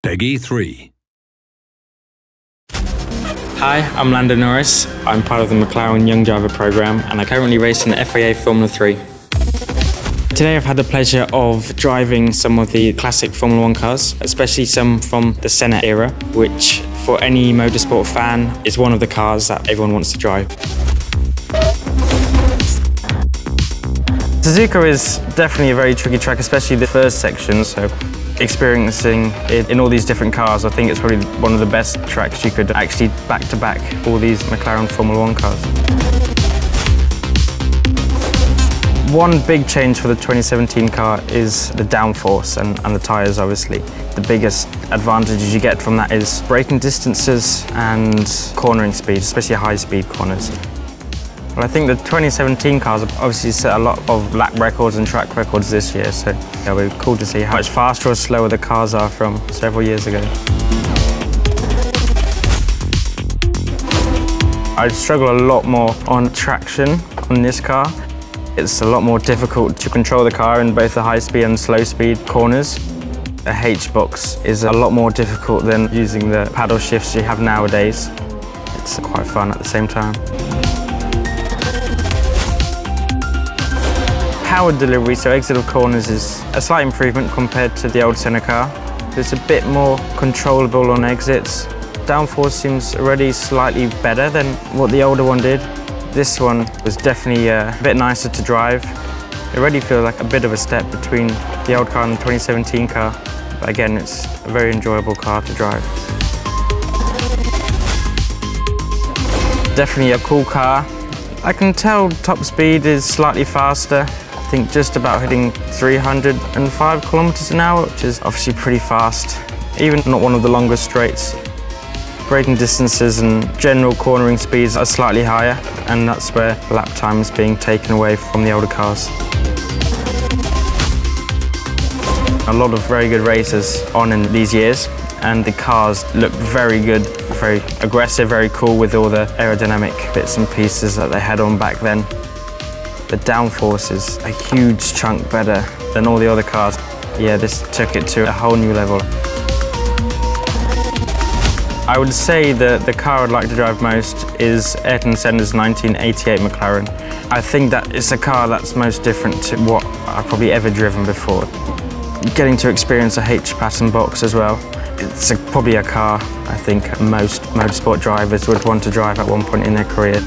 Peggy 3. Hi, I'm Lando Norris. I'm part of the McLaren Young Driver program and I currently race in the FIA Formula 3. Today I've had the pleasure of driving some of the classic Formula 1 cars, especially some from the Senna era, which for any motorsport fan is one of the cars that everyone wants to drive. Suzuka is definitely a very tricky track, especially the first section, so experiencing it in all these different cars, I think it's probably one of the best tracks you could actually back-to-back all these McLaren Formula 1 cars. One big change for the 2017 car is the downforce and the tyres, obviously. The biggest advantages you get from that is braking distances and cornering speed, especially high-speed corners. Well, I think the 2017 cars have obviously set a lot of lap records and track records this year, so yeah, we're cool to see how much faster or slower the cars are from several years ago. I struggle a lot more on traction on this car. It's a lot more difficult to control the car in both the high speed and slow speed corners. A H-box is a lot more difficult than using the paddle shifts you have nowadays. It's quite fun at the same time. Power delivery, so exit of corners, is a slight improvement compared to the old Senna car. It's a bit more controllable on exits. Downforce seems already slightly better than what the older one did. This one was definitely a bit nicer to drive. It already feels like a bit of a step between the old car and the 2017 car. But again, it's a very enjoyable car to drive. Definitely a cool car. I can tell top speed is slightly faster. I think just about hitting 305 kilometers an hour, which is obviously pretty fast. Even not one of the longest straights. Braking distances and general cornering speeds are slightly higher, and that's where lap time is being taken away from the older cars. A lot of very good racers on in these years, and the cars look very good, very aggressive, very cool with all the aerodynamic bits and pieces that they had on back then. The downforce is a huge chunk better than all the other cars. Yeah, this took it to a whole new level. I would say that the car I'd like to drive most is Ayrton Senna's 1988 McLaren. I think that it's a car that's most different to what I've probably ever driven before. Getting to experience a H-pattern box as well. It's probably a car I think most motorsport drivers would want to drive at one point in their career.